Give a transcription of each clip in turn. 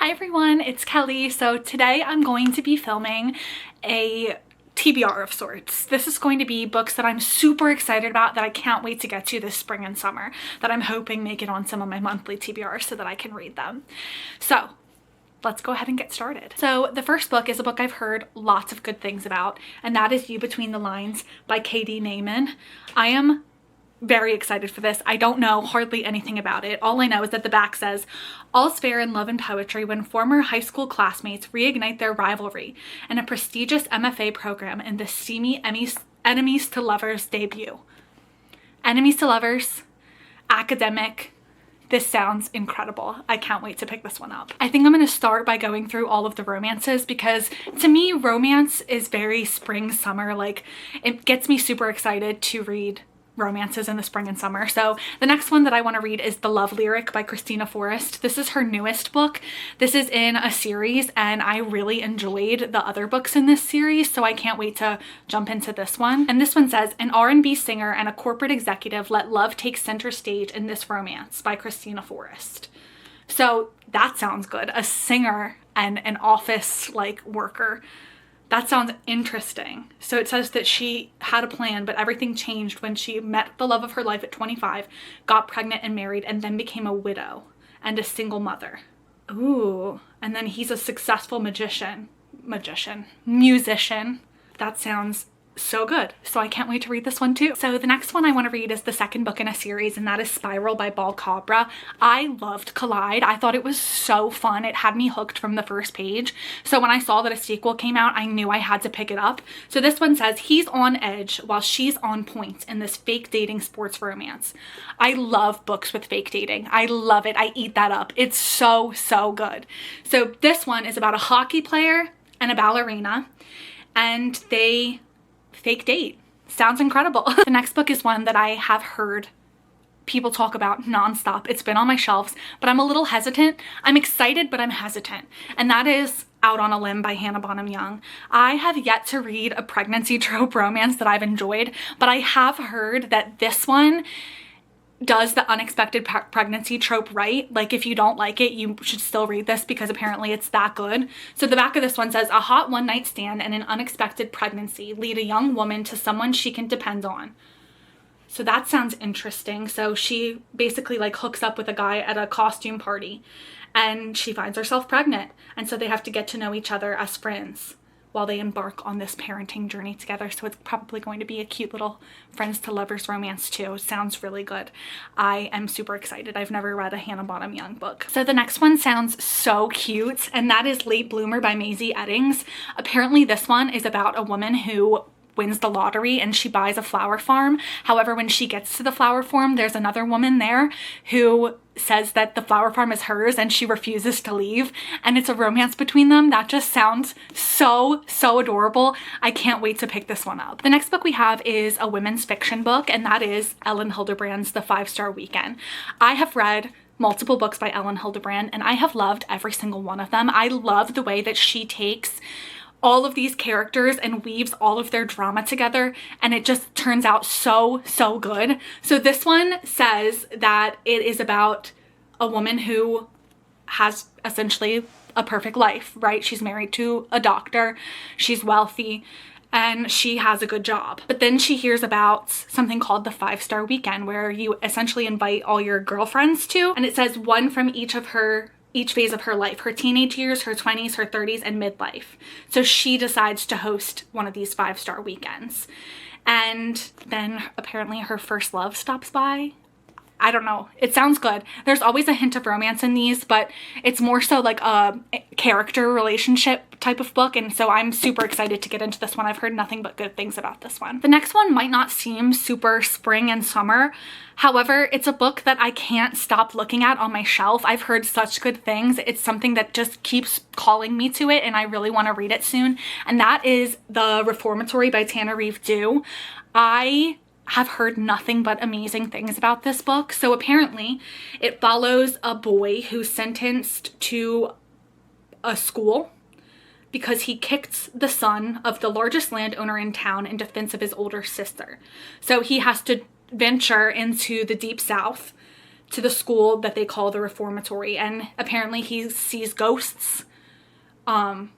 Hi everyone, it's Kelly. So today I'm going to be filming a TBR of sorts. This is going to be books that I'm super excited about that I can't wait to get to this spring and summer, that I'm hoping make it on some of my monthly TBRs so that I can read them. So let's go ahead and get started. So the first book is a book I've heard lots of good things about, and that is You Between the Lines by Katie Naymon. I am very excited for this. I don't know hardly anything about it. All I know is that the back says, all's fair in love and poetry when former high school classmates reignite their rivalry in a prestigious MFA program in the steamy Enemies to Lovers debut. Enemies to Lovers, academic. This sounds incredible. I can't wait to pick this one up. I think I'm going to start by going through all of the romances because to me, romance is very spring, summer. Like, it gets me super excited to read romances in the spring and summer. So the next one that I want to read is The Love Lyric by Kristina Forrest. This is her newest book. This is in a series and I really enjoyed the other books in this series, so I can't wait to jump into this one. And this one says, an R&B singer and a corporate executive let love take center stage in this romance by Kristina Forrest. So that sounds good. A singer and an office like worker. That sounds interesting. So it says that she had a plan, but everything changed when she met the love of her life at 25, got pregnant and married, and then became a widow and a single mother. Ooh, and then he's a successful musician. That sounds so good. So I can't wait to read this one too. So the next one I want to read is the second book in a series, and that is Spiral by Bal Khabra. I loved Collide. I thought it was so fun. It had me hooked from the first page. So when I saw that a sequel came out, I knew I had to pick it up. So this one says, he's on edge while she's on point in this fake dating sports romance. I love books with fake dating. I love it. I eat that up. It's so, so good. So this one is about a hockey player and a ballerina, and they fake date. Sounds incredible. The next book is one that I have heard people talk about nonstop. It's been on my shelves, but I'm a little hesitant. I'm excited, but I'm hesitant. And that is Out on a Limb by Bonham-Young. I have yet to read a pregnancy trope romance that I've enjoyed, but I have heard that this one does the unexpected pregnancy trope right. Like, if you don't like it, you should still read this because apparently it's that good. So the back of this one says, a hot one-night stand and an unexpected pregnancy lead a young woman to someone she can depend on. So that sounds interesting. So she basically like hooks up with a guy at a costume party and she finds herself pregnant. And so they have to get to know each other as friends while they embark on this parenting journey together. So it's probably going to be a cute little friends to lovers romance too. Sounds really good. I am super excited. I've never read a Bonham-Young book. So the next one sounds so cute, and that is Late Bloomer by Mazey, Eddings. Apparently this one is about a woman who wins the lottery and she buys a flower farm. However, when she gets to the flower farm, there's another woman there who says that the flower farm is hers and she refuses to leave, and it's a romance between them. That just sounds so, so adorable. I can't wait to pick this one up. The next book we have is a women's fiction book, and that is Elin Hilderbrand's The 5-Star Weekend. I have read multiple books by Elin Hilderbrand and I have loved every single one of them. I love the way that she takes all of these characters and weaves all of their drama together, and it just turns out so, so good. So this one says that it is about a woman who has essentially a perfect life, right? She's married to a doctor, she's wealthy, and she has a good job. But then she hears about something called the 5-Star Weekend, where you essentially invite all your girlfriends to, and it says one from each phase of her life, her teenage years, her 20s, her 30s, and midlife. So she decides to host one of these 5-star weekends. And then apparently her first love stops by. I don't know. It sounds good. There's always a hint of romance in these, but it's more so like a character relationship type of book, and so I'm super excited to get into this one. I've heard nothing but good things about this one. The next one might not seem super spring and summer. However, it's a book that I can't stop looking at on my shelf. I've heard such good things. It's something that just keeps calling me to it, and I really want to read it soon. And that is The Reformatory by Tananarive Due. I have heard nothing but amazing things about this book. So apparently it follows a boy who's sentenced to a school because he kicked the son of the largest landowner in town in defense of his older sister. So he has to venture into the deep south to the school that they call the Reformatory, and apparently he sees ghosts. I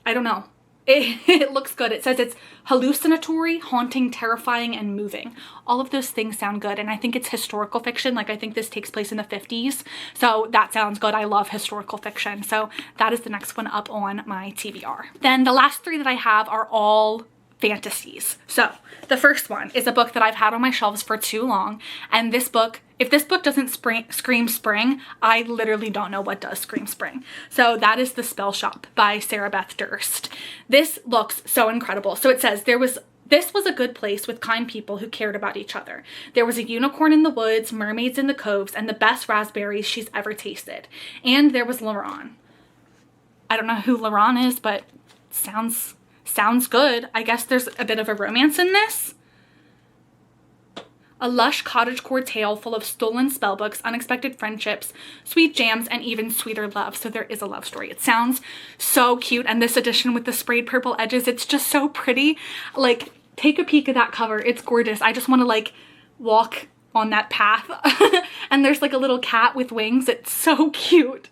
don't know. It looks good. It says it's hallucinatory, haunting, terrifying, and moving. All of those things sound good, and I think it's historical fiction. Like, I think this takes place in the 50s, so that sounds good. I love historical fiction, so that is the next one up on my TBR. Then the last three that I have are all fantasies. So the first one is a book that I've had on my shelves for too long, and this book, if this book doesn't scream spring, I literally don't know what does scream spring. So that is The Spellshop by Sarah Beth Durst. This looks so incredible. So it says, this was a good place with kind people who cared about each other. There was a unicorn in the woods, mermaids in the coves, and the best raspberries she's ever tasted. And there was Laron. I don't know who Laron is, but sounds good. I guess there's a bit of a romance in this. A lush cottagecore tale full of stolen spellbooks, unexpected friendships, sweet jams, and even sweeter love. So there is a love story. It sounds so cute. And this edition with the sprayed purple edges, it's just so pretty. Like, take a peek at that cover. It's gorgeous. I just want to like walk on that path. And there's like a little cat with wings. It's so cute.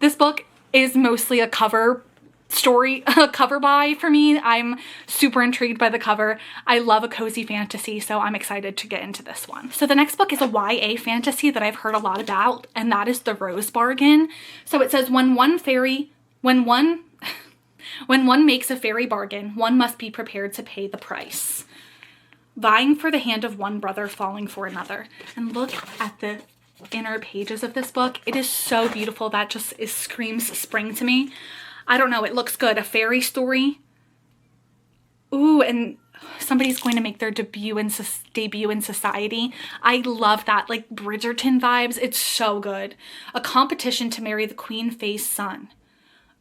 This book is mostly a cover story, a cover buy for me. I'm super intrigued by the cover. I love a cozy fantasy, so I'm excited to get into this one. So the next book is a YA fantasy that I've heard a lot about, and that is The Rose Bargain. So it says, when one makes a fairy bargain, one must be prepared to pay the price. Vying for the hand of one brother, falling for another. And look at the inner pages of this book. It is so beautiful. That just screams spring to me. I don't know, it looks good. A fairy story. Ooh, and somebody's going to make their debut in society. I love that, like Bridgerton vibes. It's so good. A competition to marry the Queen Fae's son.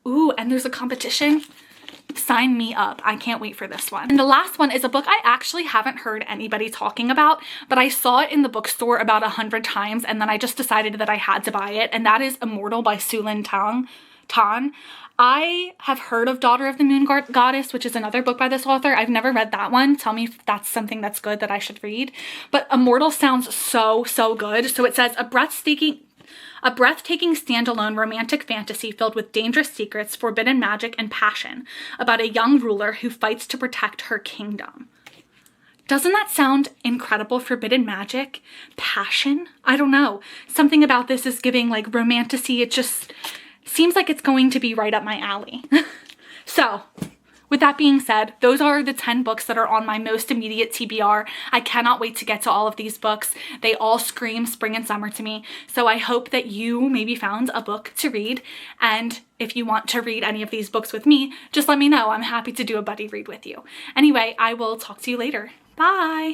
Ooh, and there's a competition. Sign me up. I can't wait for this one. And the last one is a book I actually haven't heard anybody talking about, but I saw it in the bookstore about 100 times, and then I just decided that I had to buy it, and that is Immortal by Sue Lynn Tan. I have heard of Daughter of the Moon Goddess, which is another book by this author. I've never read that one. Tell me if that's something that's good that I should read. But Immortal sounds so good. So it says, a breathtaking standalone romantic fantasy filled with dangerous secrets, forbidden magic, and passion about a young ruler who fights to protect her kingdom. Doesn't that sound incredible? Forbidden magic, passion? I don't know. Something about this is giving like romanticy. It just seems like it's going to be right up my alley. So with that being said, those are the 10 books that are on my most immediate TBR. I cannot wait to get to all of these books. They all scream spring and summer to me. So I hope that you maybe found a book to read. And if you want to read any of these books with me, just let me know. I'm happy to do a buddy read with you. Anyway, I will talk to you later. Bye.